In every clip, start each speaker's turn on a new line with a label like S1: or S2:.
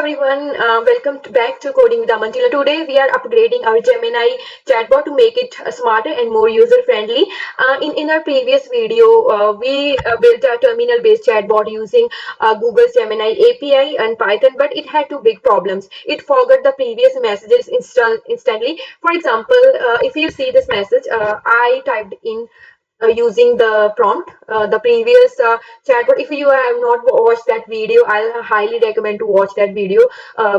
S1: everyone, back to Coding with Aman. Today we are upgrading our Gemini chatbot to make it smarter and more user-friendly. In our previous video, we built a terminal-based chatbot using Google's Gemini API and Python, but it had two big problems. It forgot the previous messages instantly. For example, if you see this message, I typed in using the prompt, the previous chatbot. If you have not watched that video, I'll highly recommend to watch that video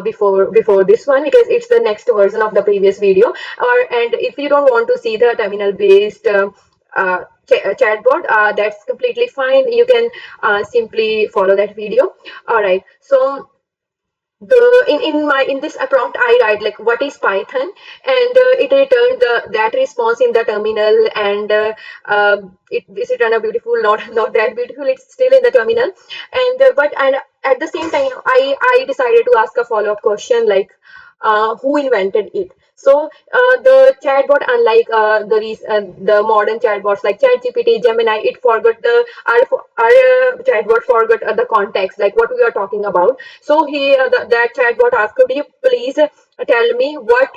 S1: before this one, because it's the next version of the previous video. And if you don't want to see the terminal based chatbot, that's completely fine. You can simply follow that video. All right, so in this prompt I write like what is Python, and it returned that response in the terminal, and it returned a beautiful, not that beautiful, it's still in the terminal. And at the same time I decided to ask a follow-up question like who invented it. So the chatbot, unlike the modern chatbots like ChatGPT, Gemini, it forgot our chatbot forgot the context, like what we are talking about. So that chatbot asked, could you please tell me what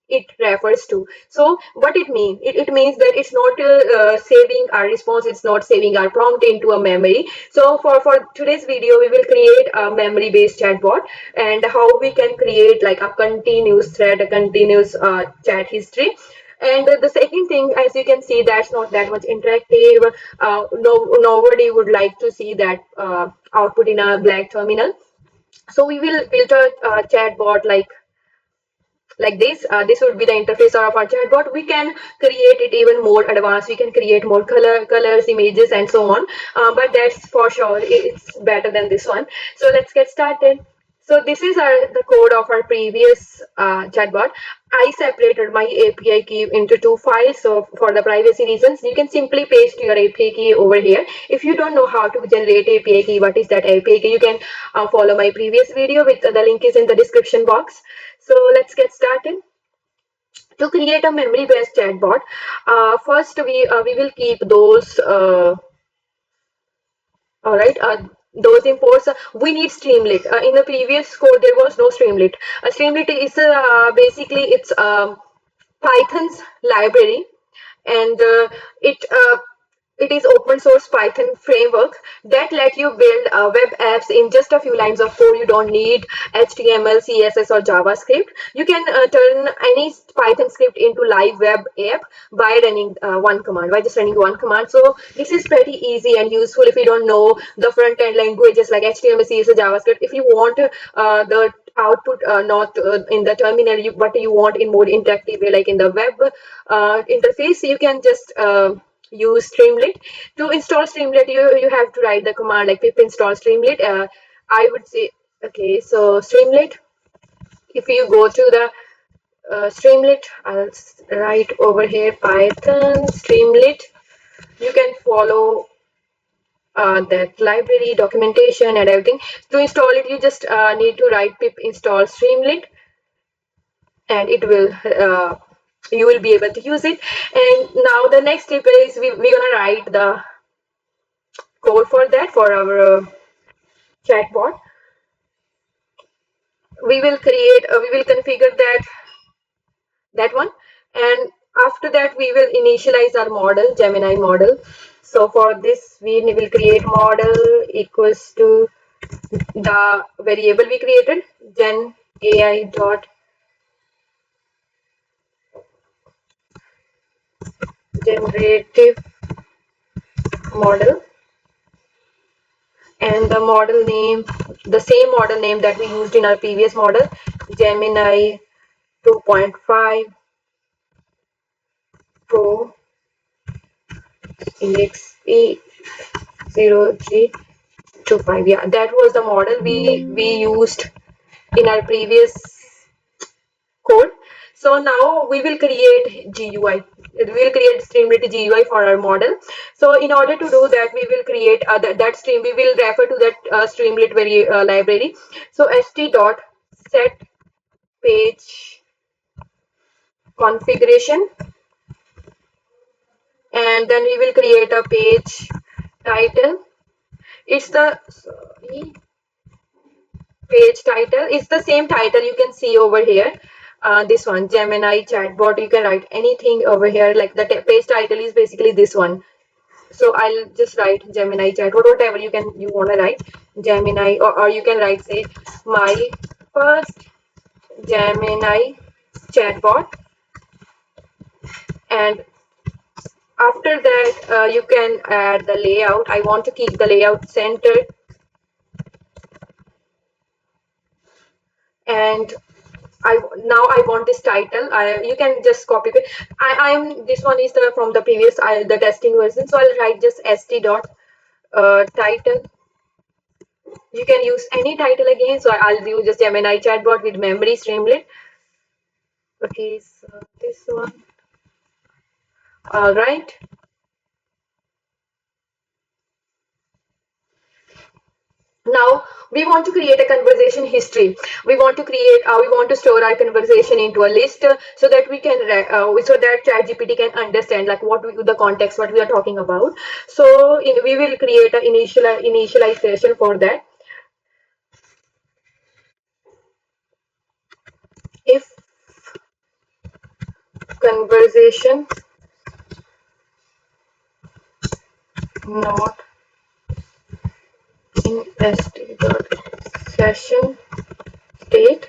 S1: it refers to? So what it means, it means that it's not saving our response, it's not saving our prompt into a memory. So for today's video we will create a memory based chatbot, and how we can create like a continuous thread, a continuous chat history. And the second thing, as you can see, that's not that much interactive. Nobody would like to see that output in a black terminal. So we will build a chatbot like this. This would be the interface of our chatbot. We can create it even more advanced. We can create more colors, images, and so on. But that's for sure, it's better than this one. So let's get started. So this is the code of our previous chatbot. I separated my API key into two files. So for the privacy reasons, you can simply paste your API key over here. If you don't know how to generate API key, what is that API key, you can follow my previous video, with the link is in the description box. So let's get started. To create a memory-based chatbot, first we will keep those. All right. Those imports, we need Streamlit. In the previous code, there was no Streamlit. Streamlit is basically it's Python's library, and it is open source Python framework that let you build web apps in just a few lines of code. You don't need HTML, CSS, or JavaScript. You can turn any Python script into live web app by running just running one command. So this is pretty easy and useful if you don't know the front end languages like HTML, CSS, JavaScript. If you want the output not in the terminal, but you want in more interactive way, like in the web interface, you can just use Streamlit. To install Streamlit, you have to write the command like pip install Streamlit. I would say, okay, so Streamlit, if you go to the Streamlit, I'll write over here Python Streamlit. You can follow that library, documentation, and everything. To install it, you just need to write pip install Streamlit, and it will you will be able to use it. And now the next step is we're gonna write the code for that, for our chatbot. We will configure that one, and after that we will initialize our model, Gemini model. So for this we will create model equals to the variable we created, gen AI dot generative model, and the model name, the same model name that we used in our previous model, Gemini 2.5 Pro EXP 0325. Yeah, that was the model we used in our previous code. So now we will create GUI. We will create Streamlit GUI for our model. So in order to do that, we will create that stream. We will refer to that Streamlit library. So st dot set page configuration, and then we will create a page title. It's the page title is the same title you can see over here. This one, Gemini chatbot, you can write anything over here, like the page title is basically this one. So I'll just write Gemini chatbot, whatever you want to write Gemini, or you can write, say, my first Gemini chatbot. And after that, you can add the layout. I want to keep the layout centered, and I want this title. You can just copy it. I'm this one is the from the previous the testing version, so I'll write just st dot title. You can use any title again, so I'll do just Gemini chatbot with memory Streamlit. Okay, so this one. All right. Now we want to create a conversation history. We want to store our conversation into a list, so that we can so that ChatGPT can understand like the context what we are talking about. So we will create an initialization for that. If conversation not in st.session state,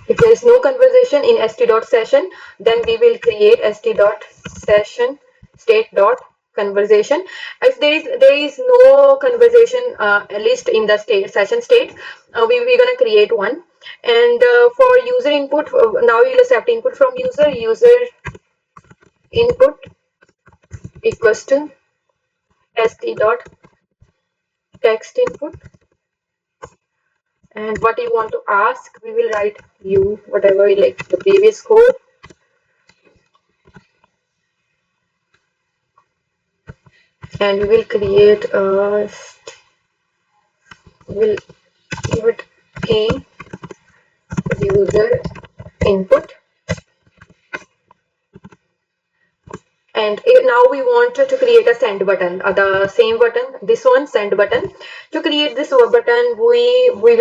S1: if there is no conversation in st.session, then we will create st.session state.conversation. If there is no conversation list in the session state, we're gonna create one. And for user input, now we'll accept input from user input equals to st.text input. And what you want to ask, we will write whatever like the previous code. And we will create we'll give it a user input. And now we want to create a send button, the same button, this one, send button. To create this button, we will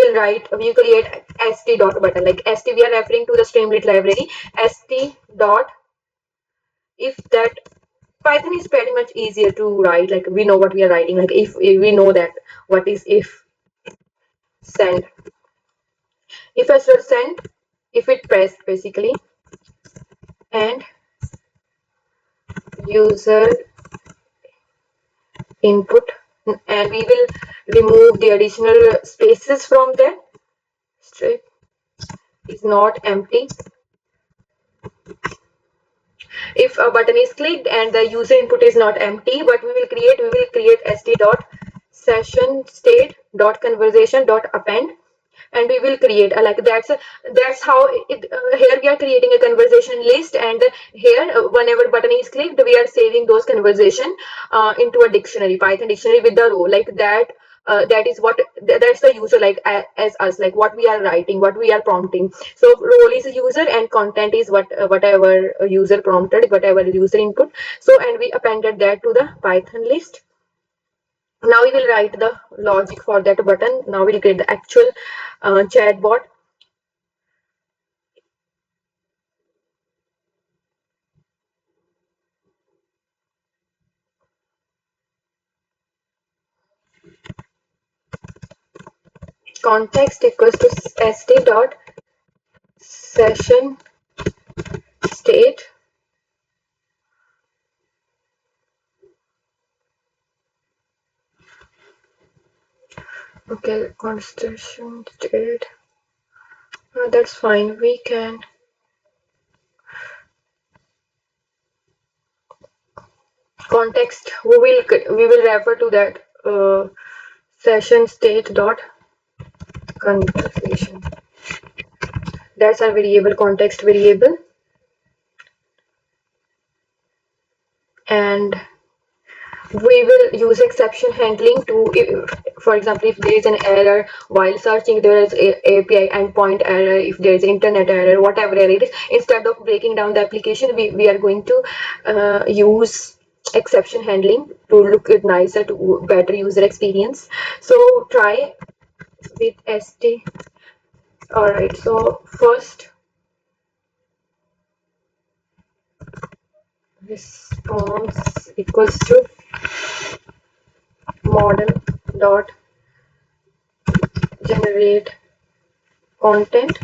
S1: create st dot button, like st, we are referring to the Streamlit library, st dot. If that Python is pretty much easier to write, like we know what we are writing, like if we know that what is if send, if I should send, if it pressed basically, and user input, and we will remove the additional spaces from there. Strip is not empty. If a button is clicked and the user input is not empty, but we will create st dot session state dot conversation dot append. And we will create that's how here we are creating a conversation list, and here whenever button is clicked, we are saving those conversation into a dictionary, Python dictionary with the row, like that. That is what that's the user, like as us, like what we are writing, what we are prompting. So role is user and content is whatever user prompted, whatever user input. So and we appended that to the Python list. Now we will write the logic for that button. Now we'll get the actual chatbot. Context equals to st dot session state. Okay, conversation state. That's fine. We can context. We will refer to that session state dot conversation. That's our variable, context variable. And we will use exception handling to, for example, if there is an error while searching, there is a API endpoint error, if there is internet error, whatever error it is, instead of breaking down the application, we are going to use exception handling to look it nicer, to better user experience. So try with st. All right, so first response equals to model dot generate content,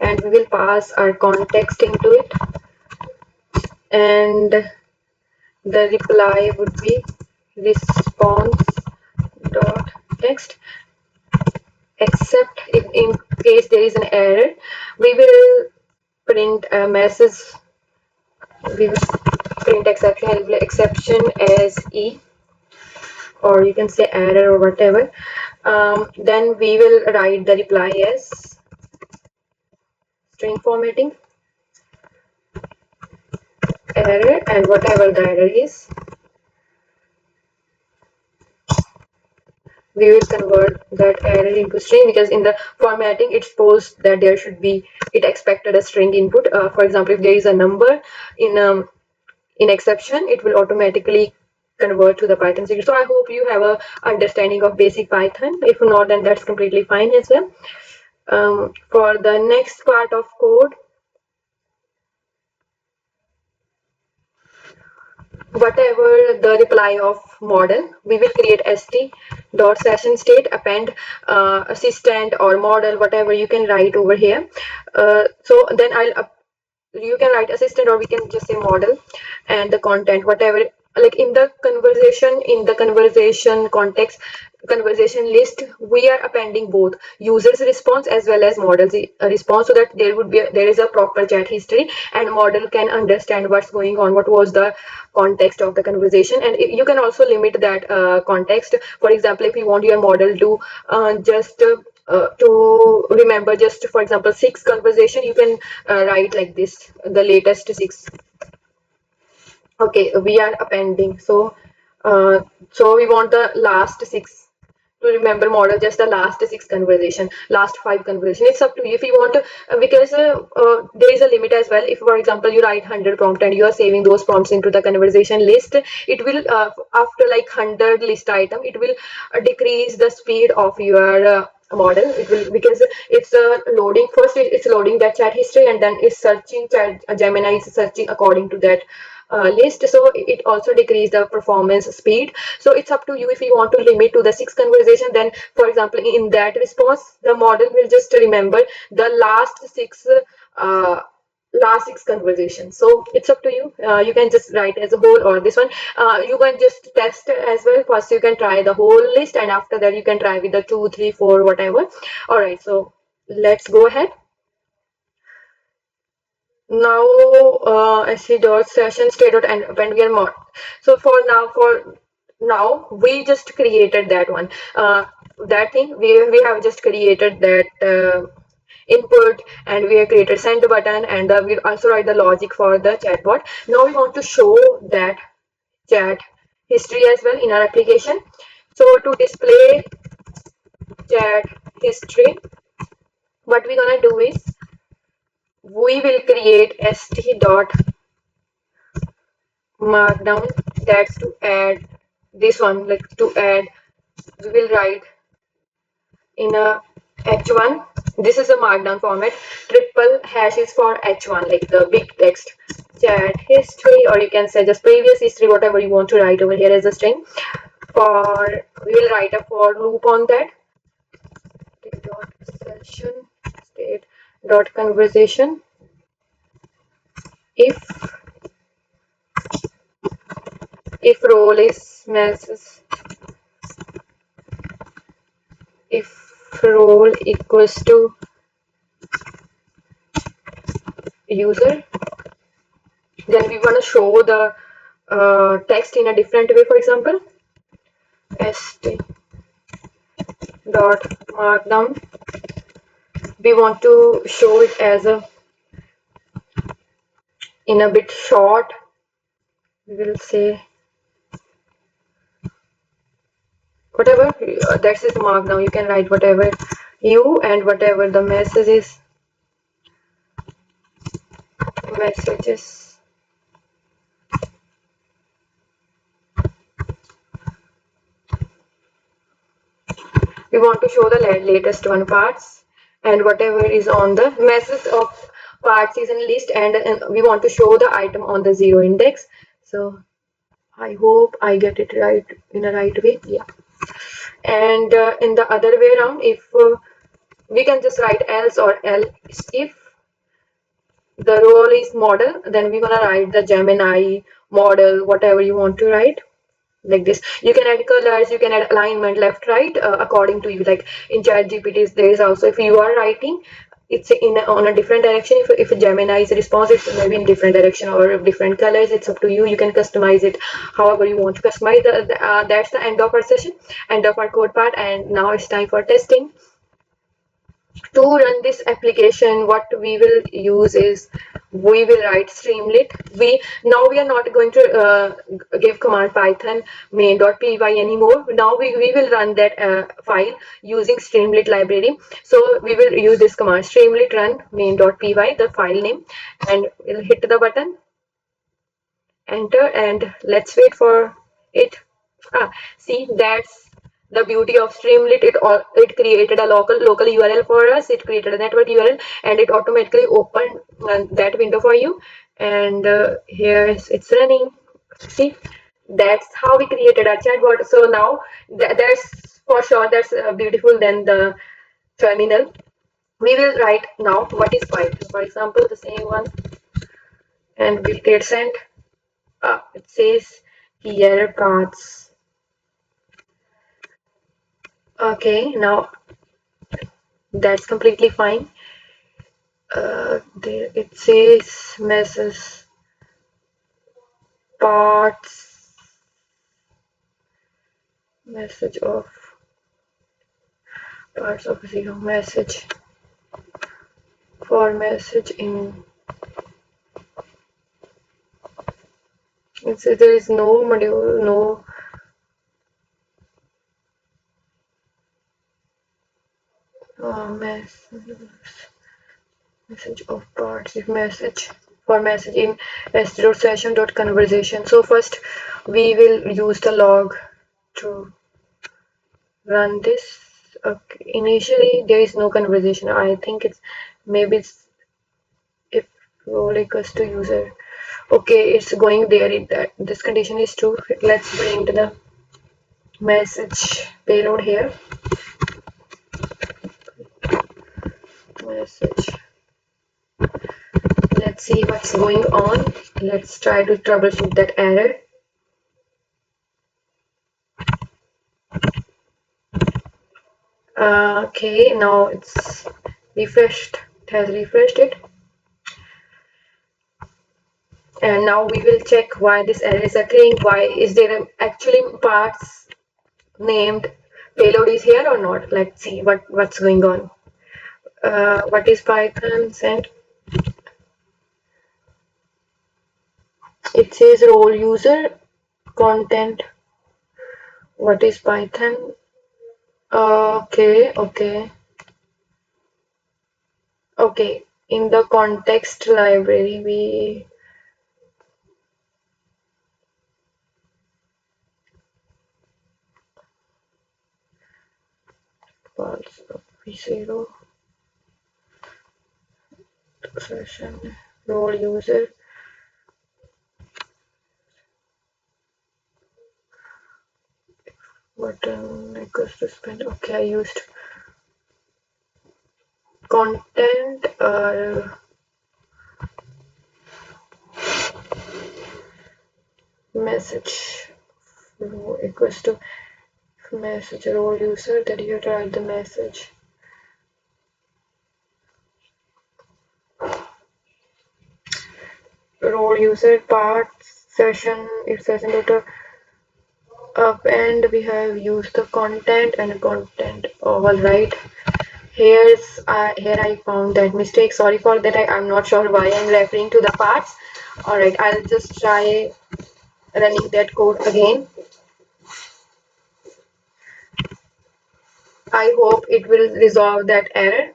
S1: and we will pass our context into it, and the reply would be response dot text, except if in case there is an error, we will print a message. We will print exception as e, or you can say error or whatever. Then we will write the reply as string formatting error, and whatever the error is, we will convert that error into string, because in the formatting it's supposed that there should be, it expected a string input. For example, if there is a number in exception, it will automatically convert to the Python secret. So I hope you have a understanding of basic Python. If not, then that's completely fine as well. For the next part of code, whatever the reply of model, we will create st dot session state, append assistant or model, whatever you can write over here. So then you can write assistant, or we can just say model, and the content, whatever, like in the conversation context, conversation list, we are appending both users response as well as models response, so that there is a proper chat history and model can understand what's going on, what was the context of the conversation. And you can also limit that context. For example, if you want your model to just to remember just, for example, 6 conversation, you can write like this, the latest 6. Okay, we are appending. So we want the last 6 to remember model, just the last 6 conversation, last 5 conversation. It's up to you if you want to, because there is a limit as well. If, for example, you write 100 prompt and you are saving those prompts into the conversation list, it will after like 100 list item, it will decrease the speed of your model. It will, because it's loading first, it's loading that chat history, and then it's searching, Gemini is searching according to that list, so it also decrease the performance speed. So it's up to you. If you want to limit to the 6 conversation, then for example in that response, the model will just remember the uh, last 6 conversations. So it's up to you. You can just write as a whole, or this one you can just test as well. First you can try the whole list, and after that you can try with the 2, 3, 4, whatever. All right, so let's go ahead. Now sc dot session state dot and append we are mod. So for now we just created that one, that thing, we have just created that input, and we have created send button, and we also write the logic for the chatbot. Now we want to show that chat history as well in our application. So to display chat history, what we're gonna do is we will create st dot markdown. That's to add this one, like to add, we will write in a h1. This is a markdown format. Triple hash is for h1, like the big text, chat history, or you can say just previous history, whatever you want to write over here as a string. For we will write a for loop on that. Dot session state dot conversation, if role is message, if role equals to user, then we want to show the text in a different way. For example, st dot markdown, we want to show it as a in a bit short. We will say whatever that is markdown. You can write whatever you, and whatever the message is, messages we want to show the latest one parts, and whatever is on the masses of parts is in list, and we want to show the item on the zero index. So I hope I get it right in a right way. Yeah. And in the other way around, if we can just write else or else if the role is model, then we're gonna write the Gemini model, whatever you want to write, like this. You can add colors, you can add alignment left right, according to you. Like in chat gpt there is also, if you are writing, it's in on a different direction. If Gemini is response, it's maybe in different direction or different colors. It's up to you. You can customize it however you want to customize. That's the end of our session, end of our code part, and now it's time for testing. To run this application, what we will use is, we will write Streamlit. We are not going to give command python main.py anymore. Now we will run that file using Streamlit library. So we will use this command Streamlit run main.py, the file name, and we'll hit the button, enter, and let's wait for it. See, that's the beauty of Streamlit. It created a local URL for us. It created a network URL, and it automatically opened that window for you. And here it's running. See, that's how we created our chatbot. So now that's for sure, that's beautiful than the terminal. We will write now what is Python, for example, the same one, and we'll get sent. It says here paths. Okay, now that's completely fine. There it says message parts, message of parts of zero, message for message in. It says there is no module, no message of parts, if message for message in s.session.conversation. So first we will use the log to run this. Okay, initially there is no conversation. I think it's maybe it's if role equals to user. Okay, it's going there. That this condition is true. Let's bring the message payload here. Message. Let's see what's going on. Let's try to troubleshoot that error. Okay, now it's refreshed. It has refreshed it. And now we will check why this error is occurring. Why is there actually parts named payload is here or not? Let's see what's going on. What is Python sent? It says role user content. What is Python? Okay. In the context library, we parts of v0 session role user button equals to spend. Okay, I used content message role equals to message role user, that you have to write the message. Role user parts session, if session data up, and we have used the content and content. All right, here I found that mistake. Sorry for that. I'm not sure why I'm referring to the parts. All right, I'll just try running that code again. I hope it will resolve that error.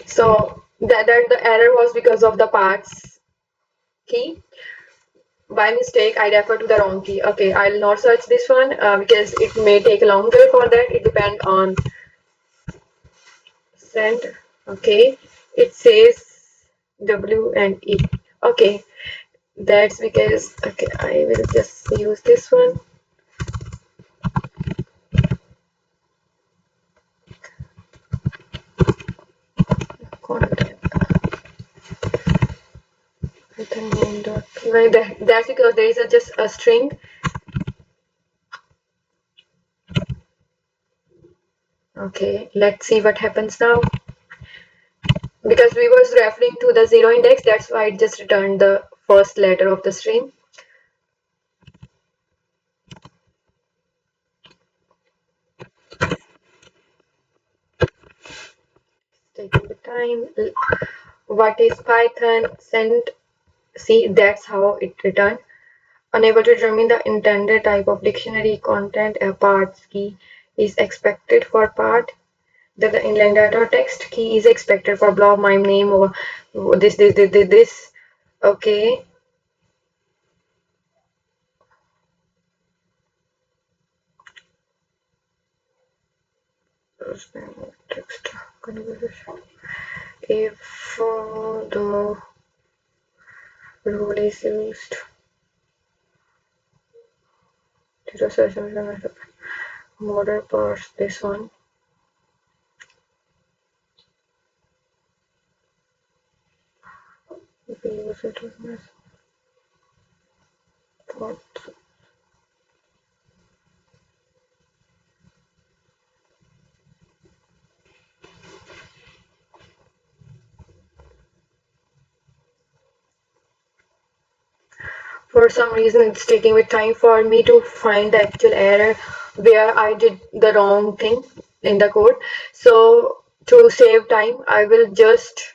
S1: So that the error was because of the parts key. By mistake, I refer to the wrong key. Okay, I'll not search this one because it may take longer for that. It depends on send. Okay, it says W and E. Okay, that's because, okay, I will just use this one. Content. That's because there is just a string. Okay, let's see what happens now. Because we was referring to the zero index, that's why it just returned the first letter of the string. Taking the time. What is Python? Send. See, that's how it returned. Unable to determine the intended type of dictionary content, a parts key is expected for part. That the inline data text key is expected for block my name or this. Okay. Text conversation. If the rule is used, model parse this one. We use it as thoughts. For some reason, it's taking with time for me to find the actual error where I did the wrong thing in the code. So to save time, I will just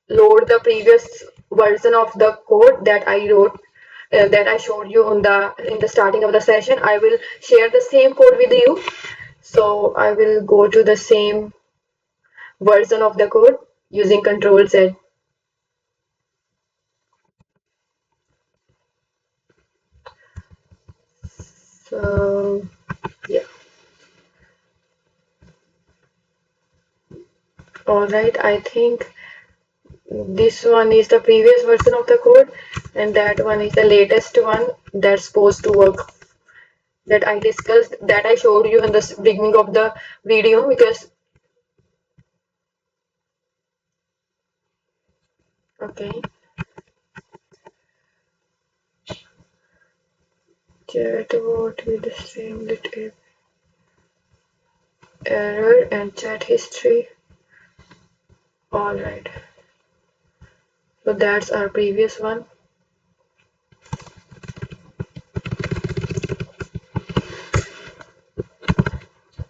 S1: load the previous version of the code that I wrote, that I showed you on the in the starting of the session. I will share the same code with you. So I will go to the same version of the code using Control Z. So yeah, all right. I think this one is the previous version of the code, and that one is the latest one that's supposed to work, that I discussed, that I showed you in the beginning of the video. Because okay, Chatbot with the Streamlit error and chat history. All right, so that's our previous one.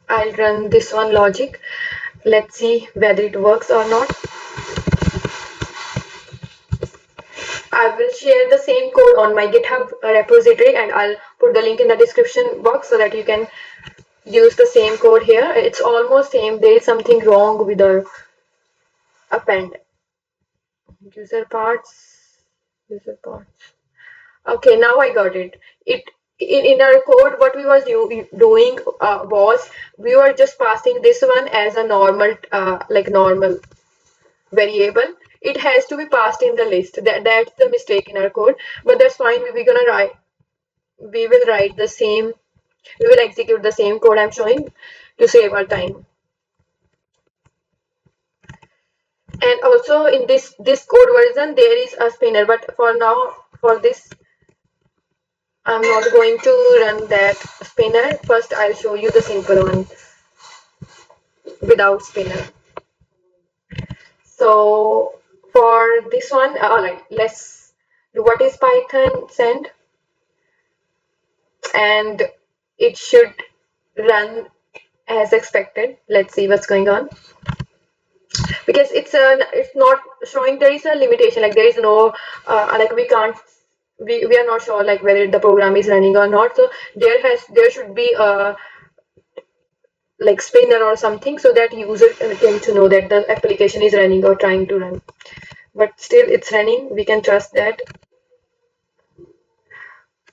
S1: I'll run this one logic. Let's see whether it works or not. I will share the same code on my GitHub repository, and I'll put the link in the description box so that you can use the same code here. It's almost same. There is something wrong with the append. User parts. Okay, now I got it. In our code, what we was doing was we were just passing this one as a normal, like normal variable. It has to be passed in the list. That's the mistake in our code, but that's fine. We will write the same. We will execute the same code I'm showing to save our time. And also in this code version there is a spinner, but for now, for this, I'm not going to run that spinner. First I'll show you the simple one without spinner. So for this one, all right, let's do what is Python send, and it should run as expected. Let's see what's going on. Because it's not showing, there is a limitation, like there is no like we are not sure like whether the program is running or not. So there should be a like spinner or something, so that user can to know that the application is running or trying to run. But still it's running, we can trust that.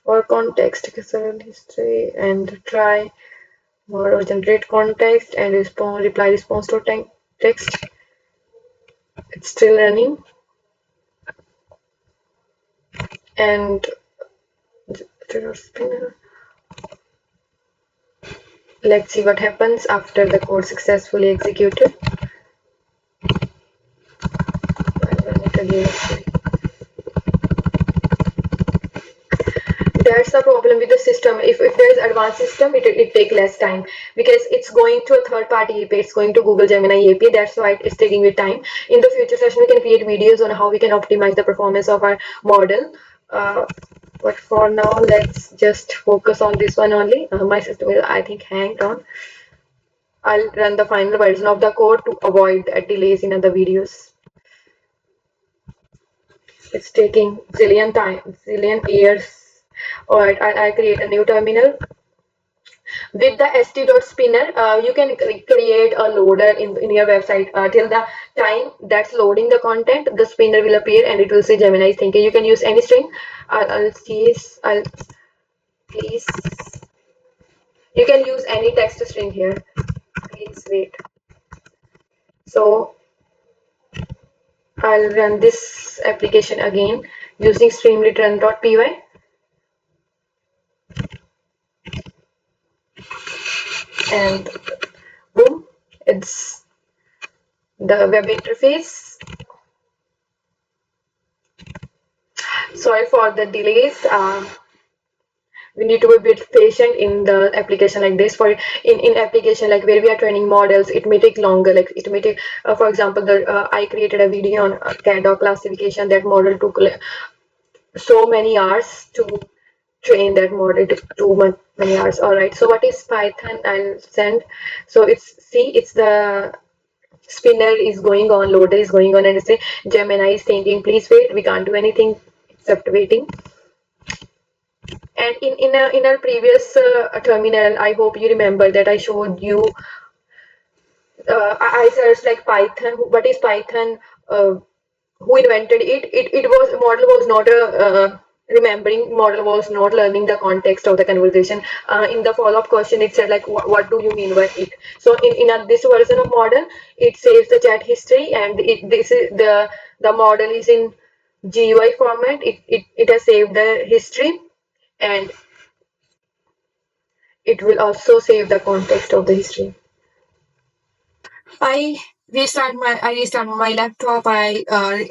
S1: Or context history and try or generate context and reply response to text. It's still running. And let's see what happens after the code successfully executed. I'll run it again. That's the problem with the system. If there is advanced system, it take less time because it's going to a third party API. It's going to Google Gemini API. That's why it's taking with time. In the future session, we can create videos on how we can optimize the performance of our model. But for now, let's just focus on this one only. My system will, I think, hang on. I'll run the final version of the code to avoid delays in other videos. It's taking zillion years. Alright, I create a new terminal. With the st.spinner, you can create a loader in your website. Till the time that's loading the content, the spinner will appear and it will say Gemini is thinking. You can use any string. I'll please. You can use any text string here. Please wait. So I'll run this application again using Streamlit run.py. And boom, it's the web interface. Sorry for the delays. We need to be a bit patient in the application like this. For in application like where we are training models, it may take longer. Like it may take, for example, I created a video on cat dog classification. That model took so many hours to train that model. It took too many hours. All right. So what is Python? I'll send. So it's the spinner is going on, loader is going on, and it's a Gemini is thinking, please wait. We can't do anything except waiting. And in our previous terminal, I hope you remember that I showed you. I searched like Python. What is Python? Who invented it? It was model was not a remembering. Model was not learning the context of the conversation. In the follow-up question, it said like, what do you mean by it? So in this version of model, it saves the chat history, and this is the model is in GUI format. It has saved the history, and it will also save the context of the history. I restart my laptop. I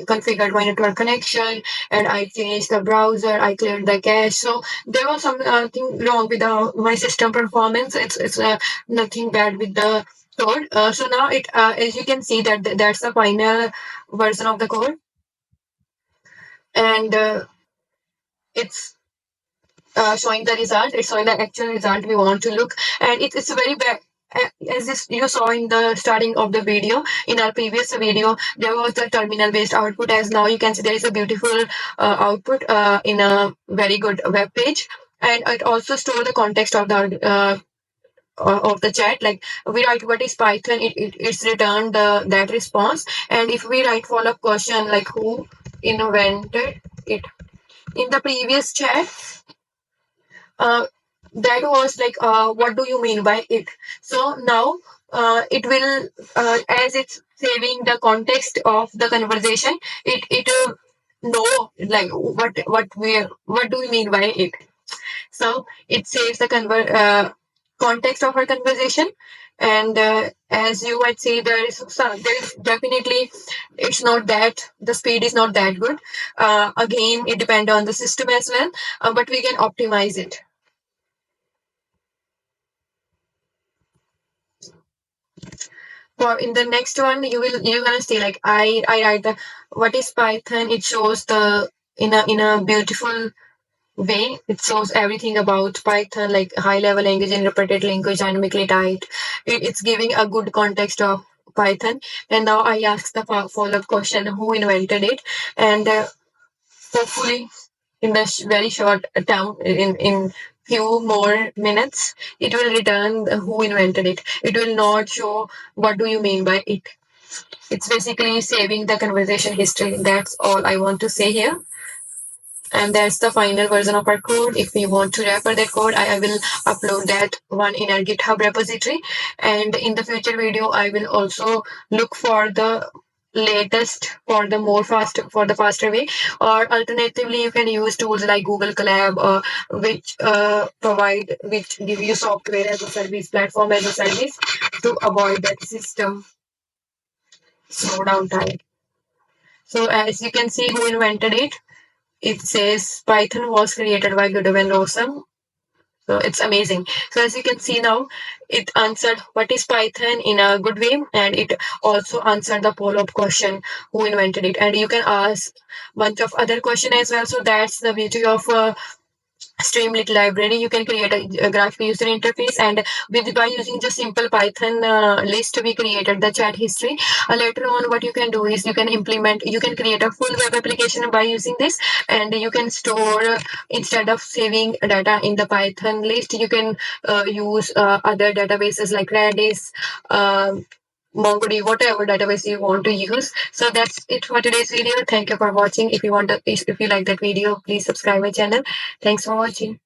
S1: configured my network connection, and I changed the browser. I cleared the cache. So there was something wrong with my system performance. It's nothing bad with the code. So now as you can see that's the final version of the code, and it's showing the result. It's showing the actual result we want to look, and it's very bad. As this you saw in the starting of the video, in our previous video, there was the terminal based output. As now you can see there is a beautiful output in a very good web page, and it also stores the context of the chat. Like we write what is Python, it's returned that response. And if we write follow-up question like who invented it, in the previous chat, that was like what do you mean by it? So now it will as it's saving the context of the conversation, it know like what do we mean by it. So it saves the context of our conversation. And as you might see, there is definitely, it's not that the speed is not that good. Again, it depends on the system as well, but we can optimize it. For in the next one, you're gonna see like I write the what is Python. It shows the in a beautiful way. It shows everything about Python, like high level language, interpreted language, dynamically typed. It's giving a good context of Python. And now I ask the follow up question: who invented it? And hopefully in the very short term, in few more minutes, it will return who invented it. It will not show what do you mean by it. It's basically saving the conversation history. That's all I want to say here. And that's the final version of our code. If we want to refer that code, I will upload that one in our GitHub repository. And in the future video, I will also look for the latest for the faster way, or alternatively you can use tools like Google Collab, which give you software as a service, platform as a service, to avoid that system slowdown time. So as you can see who invented it, it says Python was created by Gudev and Rossum. So it's amazing. So as you can see now, it answered what is Python in a good way, and it also answered the follow-up question, who invented it. And you can ask bunch of other questions as well. So that's the beauty of Streamlit library. You can create a graphical user interface, and by using just simple Python list, we created the chat history. Later on, what you can do is you can create a full web application by using this, and you can store, instead of saving data in the Python list, you can use other databases like Redis. MongoDB, whatever database you want to use. So that's it for today's video. Thank you for watching. If you like that video, please subscribe my channel. Thanks for watching.